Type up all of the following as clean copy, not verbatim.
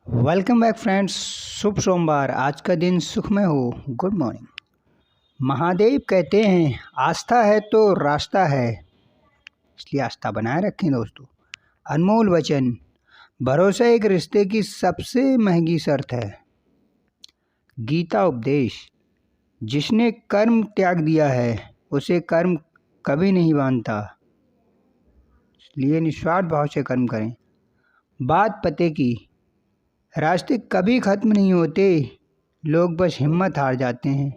Welcome back friends. शुभ सोमवार। आज का दिन सुखमय हो। Good morning. महादेव कहते हैं आस्था है तो रास्ता है, इसलिए आस्था बनाए रखें दोस्तों। अनमोल वचन। भरोसा एक रिश्ते की सबसे महंगी शर्त है। गीता उपदेश। जिसने कर्म त्याग दिया है उसे कर्म कभी नहीं बांधता, इसलिए निस्वार्थ भाव से कर्म करें। बात पते की। रास्ते कभी ख़त्म नहीं होते, लोग बस हिम्मत हार जाते हैं,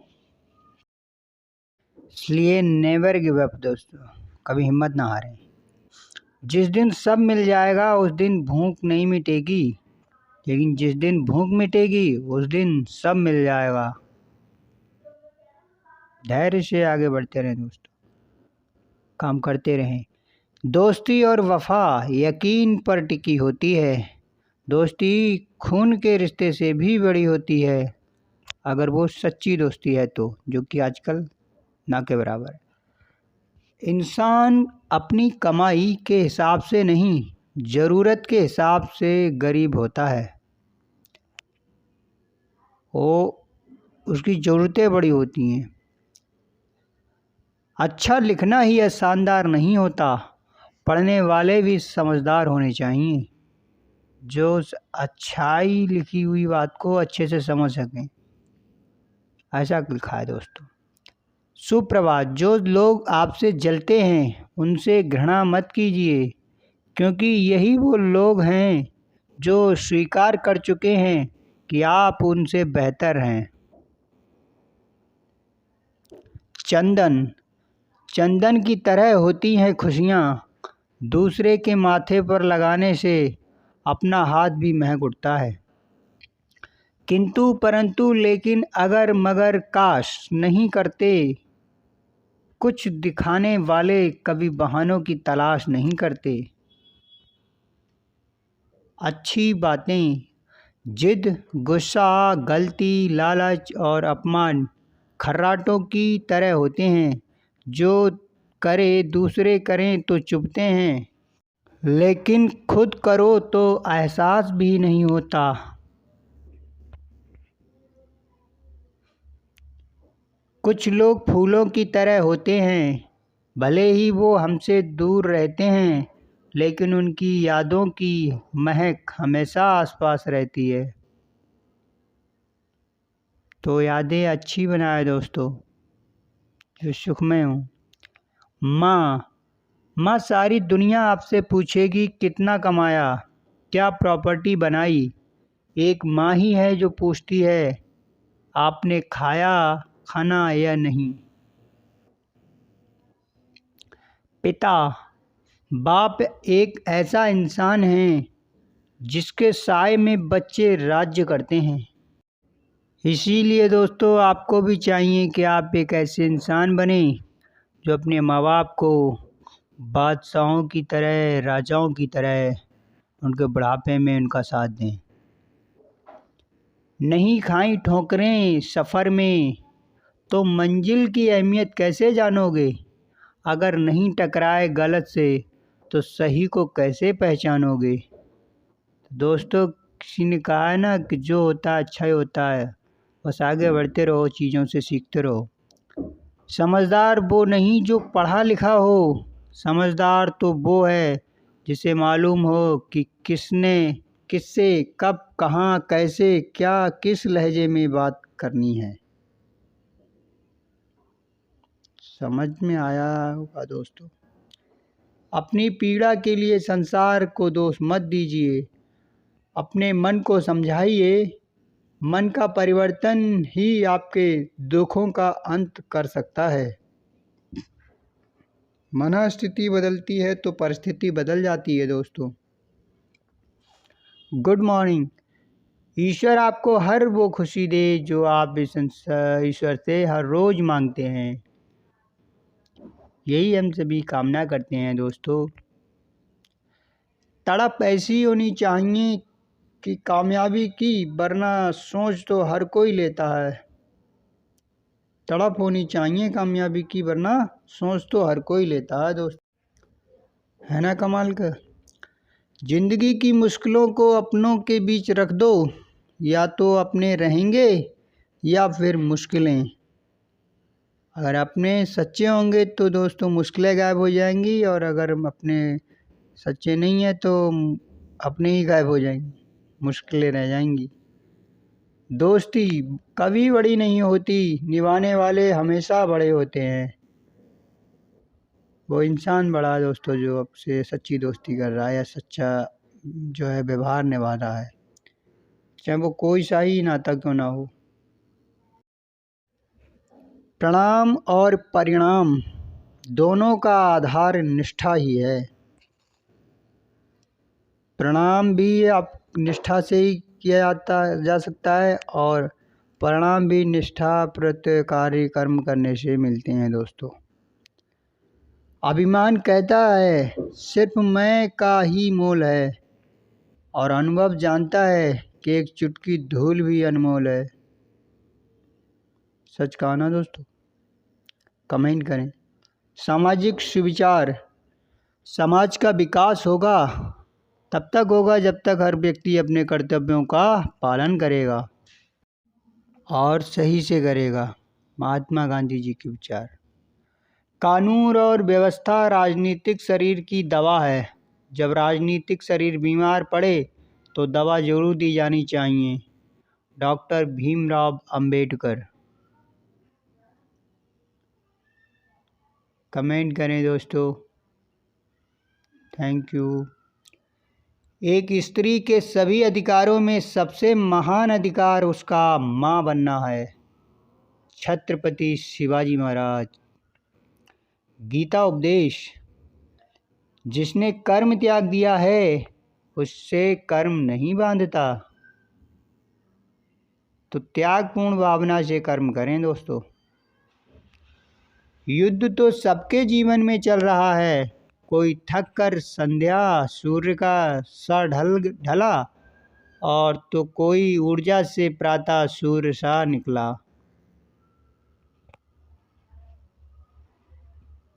इसलिए नेवर गिव अप दोस्तों, कभी हिम्मत ना हारें। जिस दिन सब मिल जाएगा उस दिन भूख नहीं मिटेगी, लेकिन जिस दिन भूख मिटेगी उस दिन सब मिल जाएगा। धैर्य से आगे बढ़ते रहें दोस्तों, काम करते रहें। दोस्ती और वफा यकीन पर टिकी होती है। दोस्ती खून के रिश्ते से भी बड़ी होती है, अगर वो सच्ची दोस्ती है तो, जो कि आजकल ना के बराबर है। इंसान अपनी कमाई के हिसाब से नहीं, ज़रूरत के हिसाब से गरीब होता है। वो उसकी ज़रूरतें बड़ी होती हैं। अच्छा लिखना ही शानदार नहीं होता, पढ़ने वाले भी समझदार होने चाहिए, जो अच्छाई लिखी हुई बात को अच्छे से समझ सकें। ऐसा लिखा है दोस्तों। सुप्रभात। जो लोग आपसे जलते हैं उनसे घृणा मत कीजिए, क्योंकि यही वो लोग हैं जो स्वीकार कर चुके हैं कि आप उनसे बेहतर हैं। चंदन। चंदन की तरह होती हैं खुशियाँ, दूसरे के माथे पर लगाने से अपना हाथ भी महक उठता है। किंतु परंतु लेकिन अगर मगर काश नहीं करते, कुछ दिखाने वाले कभी बहानों की तलाश नहीं करते। अच्छी बातें। जिद, गुस्सा, गलती, लालच और अपमान खर्राटों की तरह होते हैं, जो करे दूसरे करें तो चुभते हैं, लेकिन खुद करो तो एहसास भी नहीं होता। कुछ लोग फूलों की तरह होते हैं, भले ही वो हमसे दूर रहते हैं, लेकिन उनकी यादों की महक हमेशा आसपास रहती है। तो यादें अच्छी बनाए दोस्तों, जो सुखमय हो। माँ सारी दुनिया आपसे पूछेगी कितना कमाया, क्या प्रॉपर्टी बनाई। एक माँ ही है जो पूछती है आपने खाया खाना या नहीं। पिता। बाप एक ऐसा इंसान है जिसके साए में बच्चे राज्य करते हैं। इसीलिए दोस्तों आपको भी चाहिए कि आप एक ऐसे इंसान बने जो अपने माँ बाप को बादशाहों की तरह, राजाओं की तरह उनके बुढ़ापे में उनका साथ दें। नहीं खाई ठोकरें सफ़र में तो मंजिल की अहमियत कैसे जानोगे। अगर नहीं टकराए गलत से तो सही को कैसे पहचानोगे। दोस्तों किसी ने कहा है ना कि जो होता है अच्छा ही होता है, बस आगे बढ़ते रहो, चीज़ों से सीखते रहो। समझदार वो नहीं जो पढ़ा लिखा हो, समझदार तो वो है जिसे मालूम हो कि किसने किससे कब कहाँ कैसे क्या किस लहजे में बात करनी है। समझ में आया होगा दोस्तों। अपनी पीड़ा के लिए संसार को दोष मत दीजिए, अपने मन को समझाइए। मन का परिवर्तन ही आपके दुखों का अंत कर सकता है। मनस्थिति बदलती है तो परिस्थिति बदल जाती है दोस्तों। Good morning. ईश्वर आपको हर वो खुशी दे जो आप ईश्वर से हर रोज़ मांगते हैं, यही हम सभी कामना करते हैं दोस्तों। तड़प ऐसी होनी चाहिए कि कामयाबी की, वरना सोच तो हर कोई लेता है। तड़प होनी चाहिए कामयाबी की, वरना सोच तो हर कोई लेता है दोस्त। है ना कमाल का। जिंदगी की मुश्किलों को अपनों के बीच रख दो, या तो अपने रहेंगे या फिर मुश्किलें। अगर अपने सच्चे होंगे तो दोस्तों मुश्किलें गायब हो जाएंगी, और अगर हम अपने सच्चे नहीं हैं तो अपने ही गायब हो जाएंगी, मुश्किलें रह जाएंगी। दोस्ती कभी बड़ी नहीं होती, निभाने वाले हमेशा बड़े होते हैं। वो इंसान बड़ा है दोस्तों जो आपसे सच्ची दोस्ती कर रहा है या सच्चा जो है व्यवहार निभा रहा है, चाहे वो कोई सा ही नाता क्यों ना हो। प्रणाम और परिणाम दोनों का आधार निष्ठा ही है। प्रणाम भी आप निष्ठा से ही किया जा सकता है, और परिणाम भी निष्ठा प्रत्य कार्य कर्म करने से मिलते हैं दोस्तों। अभिमान कहता है सिर्फ मैं का ही मोल है, और अनुभव जानता है कि एक चुटकी धूल भी अनमोल है। सच कहा ना दोस्तों? कमेंट करें। सामाजिक सुविचार, समाज का विकास होगा तब तक होगा जब तक हर व्यक्ति अपने कर्तव्यों का पालन करेगा और सही से करेगा। महात्मा गांधी जी के विचार। कानून और व्यवस्था राजनीतिक शरीर की दवा है। जब राजनीतिक शरीर बीमार पड़े तो दवा जरूर दी जानी चाहिए। डॉक्टर भीमराव अंबेडकर। कमेंट करें दोस्तों। Thank you. एक स्त्री के सभी अधिकारों में सबसे महान अधिकार उसका माँ बनना है। छत्रपति शिवाजी महाराज। गीता उपदेश, जिसने कर्म त्याग दिया है उससे कर्म नहीं बांधता, तो त्यागपूर्ण भावना से कर्म करें दोस्तों। युद्ध तो सबके जीवन में चल रहा है। कोई थक कर संध्या सूर्य का सा ढला, और तो कोई ऊर्जा से प्रातः सूर्य सा निकला।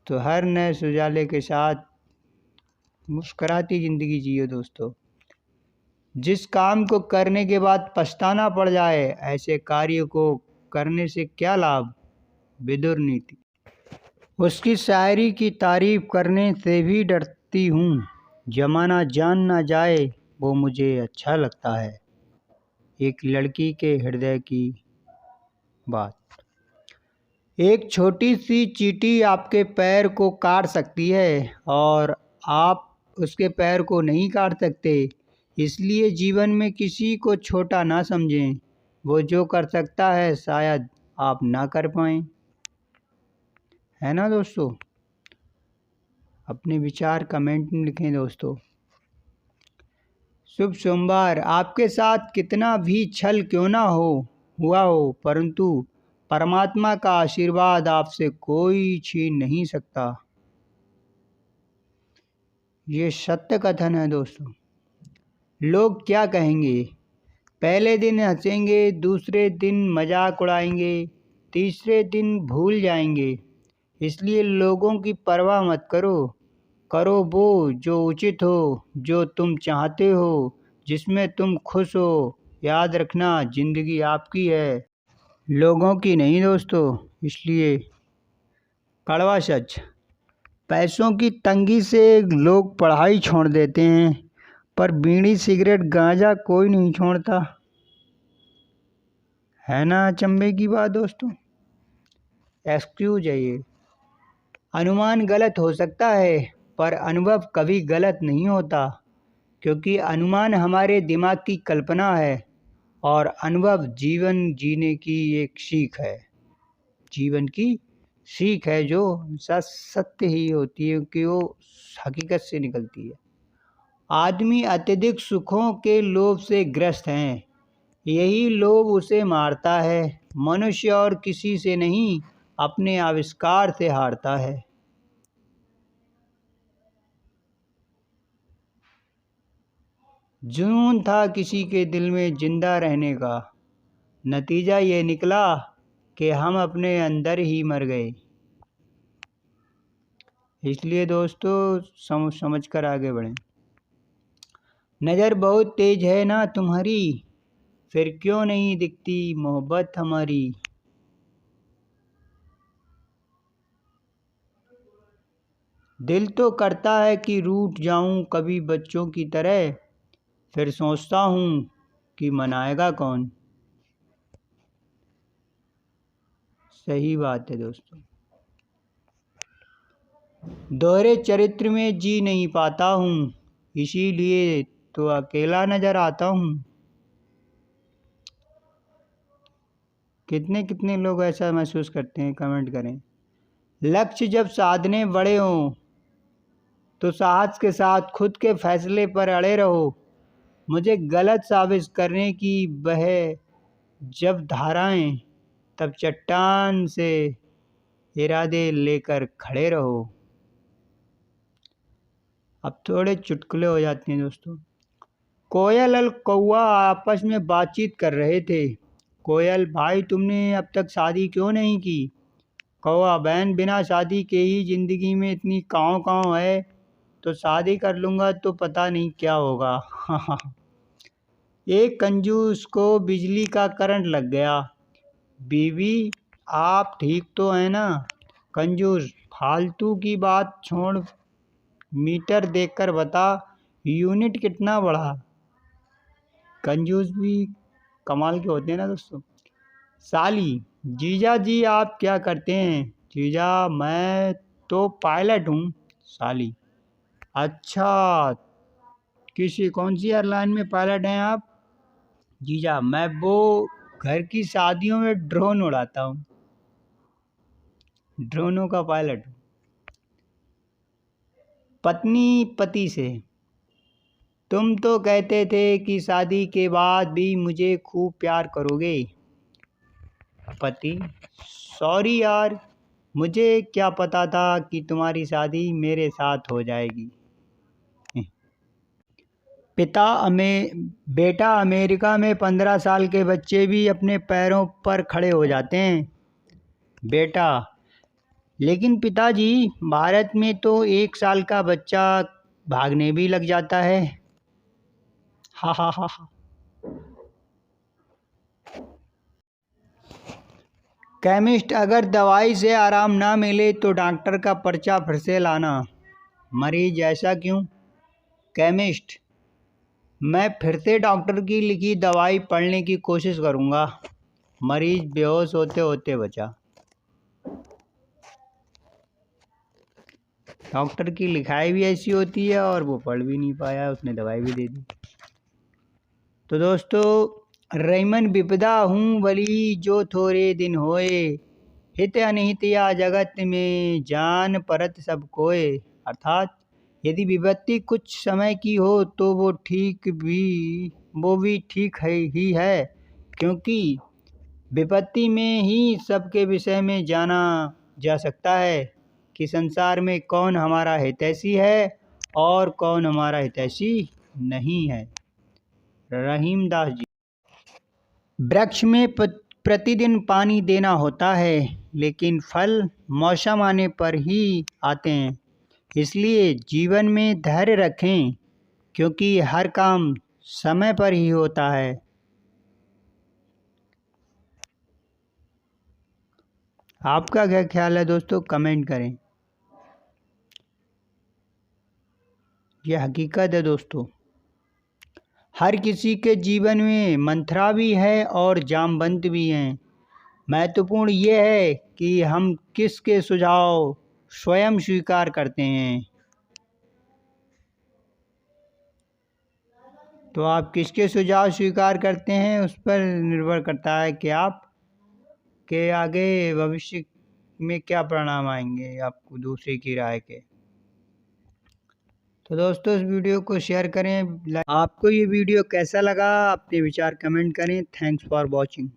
तो हर नए सुजाले के साथ मुस्कुराती ज़िंदगी जियो दोस्तों। जिस काम को करने के बाद पछताना पड़ जाए, ऐसे कार्य को करने से क्या लाभ। विदुर नीति। उसकी शायरी की तारीफ करने से भी डरती हूँ। जमाना जान ना जाए वो मुझे अच्छा लगता है। एक लड़की के हृदय की बात। एक छोटी सी चींटी आपके पैर को काट सकती है, और आप उसके पैर को नहीं काट सकते। इसलिए जीवन में किसी को छोटा ना समझें। वो जो कर सकता है शायद आप ना कर पाएं। है ना दोस्तों? अपने विचार कमेंट में लिखें दोस्तों। शुभ सोमवार। आपके साथ कितना भी छल क्यों ना हुआ हो, परंतु परमात्मा का आशीर्वाद आपसे कोई छीन नहीं सकता। ये सत्य कथन है दोस्तों। लोग क्या कहेंगे? पहले दिन हंसेंगे, दूसरे दिन मजाक उड़ाएंगे, तीसरे दिन भूल जाएंगे। इसलिए लोगों की परवाह मत करो। करो वो जो उचित हो, जो तुम चाहते हो, जिसमें तुम खुश हो। याद रखना जिंदगी आपकी है, लोगों की नहीं दोस्तों। इसलिए कड़वा सच, पैसों की तंगी से लोग पढ़ाई छोड़ देते हैं, पर बीड़ी सिगरेट गांजा कोई नहीं छोड़ता। है ना अचंभे की बात दोस्तों? एक्सक्यूज है ये। अनुमान गलत हो सकता है, पर अनुभव कभी गलत नहीं होता, क्योंकि अनुमान हमारे दिमाग की कल्पना है, और अनुभव जीवन जीने की एक सीख है। जीवन की सीख है जो सत्य ही होती है, कि वो हकीकत से निकलती है। आदमी अत्यधिक सुखों के लोभ से ग्रस्त हैं। यही लोभ उसे मारता है। मनुष्य और किसी से नहीं, अपने आविष्कार से हारता है। जुनून था किसी के दिल में जिंदा रहने का, नतीजा ये निकला कि हम अपने अंदर ही मर गए। इसलिए दोस्तों समझ कर आगे बढ़ें। नज़र बहुत तेज है ना तुम्हारी, फिर क्यों नहीं दिखती मोहब्बत हमारी। दिल तो करता है कि रूठ जाऊं कभी बच्चों की तरह, फिर सोचता हूँ कि मनाएगा कौन। सही बात है दोस्तों। दोहरे चरित्र में जी नहीं पाता हूँ, इसीलिए तो अकेला नजर आता हूँ। कितने कितने लोग ऐसा महसूस करते हैं, कमेंट करें। लक्ष्य जब साधने बड़े हों तो साहस के साथ खुद के फैसले पर अड़े रहो। मुझे गलत साबित करने की बह जब धाराएं, तब चट्टान से इरादे लेकर खड़े रहो। अब थोड़े चुटकुले हो जाते हैं दोस्तों। कोयल और कौवा आपस में बातचीत कर रहे थे। कोयल, भाई तुमने अब तक शादी क्यों नहीं की। कौवा, बहन बिना शादी के ही जिंदगी में इतनी काँव काँव है, तो शादी कर लूँगा तो पता नहीं क्या होगा। एक कंजूस को बिजली का करंट लग गया। बीवी, आप ठीक तो हैं ना। कंजूस, फालतू की बात छोड़, मीटर देखकर बता यूनिट कितना बढ़ा। कंजूस भी कमाल के होते हैं ना दोस्तों। साली, जीजा जी आप क्या करते हैं। जीजा, मैं तो पायलट हूँ। साली, अच्छा, कौन सी एयरलाइन में पायलट हैं आप। जीजा, मैं वो घर की शादियों में ड्रोन उड़ाता हूँ, ड्रोनों का पायलट हूँ। पत्नी पति से, तुम तो कहते थे कि शादी के बाद भी मुझे खूब प्यार करोगे। पति, सॉरी यार, मुझे क्या पता था कि तुम्हारी शादी मेरे साथ हो जाएगी। बेटा, अमेरिका में 15 साल के बच्चे भी अपने पैरों पर खड़े हो जाते हैं। बेटा, लेकिन पिताजी, भारत में तो 1 साल का बच्चा भागने भी लग जाता है। हा हा हा हा। केमिस्ट, अगर दवाई से आराम ना मिले तो डॉक्टर का पर्चा फिर से लाना। मरीज, ऐसा क्यों। केमिस्ट, मैं फिर से डॉक्टर की लिखी दवाई पढ़ने की कोशिश करूँगा। मरीज बेहोश होते होते बचा। डॉक्टर की लिखाई भी ऐसी होती है और वो पढ़ भी नहीं पाया, उसने दवाई भी दे दी। तो दोस्तों, रईमन विपदा हूँ बली जो थोड़े दिन होए, हित अनहित या जगत में जान परत सब कोय। अर्थात यदि विपत्ति कुछ समय की हो तो वो भी ठीक है ही है, क्योंकि विपत्ति में ही सबके विषय में जाना जा सकता है कि संसार में कौन हमारा हितैषी है और कौन हमारा हितैषी नहीं है। रहीमदास जी। वृक्ष में प्रतिदिन पानी देना होता है, लेकिन फल मौसम आने पर ही आते हैं। इसलिए जीवन में धैर्य रखें, क्योंकि हर काम समय पर ही होता है। आपका क्या ख्याल है दोस्तों, कमेंट करें। यह हकीकत है दोस्तों। हर किसी के जीवन में मंथरा भी है और जामवंत भी हैं। महत्वपूर्ण ये है कि हम किसके सुझाव स्वयं स्वीकार करते हैं। तो आप किसके सुझाव स्वीकार करते हैं, उस पर निर्भर करता है कि आप के आगे भविष्य में क्या परिणाम आएंगे आपको दूसरे की राय के। तो दोस्तों, इस वीडियो को शेयर करें। आपको ये वीडियो कैसा लगा, अपने विचार कमेंट करें। Thanks for watching.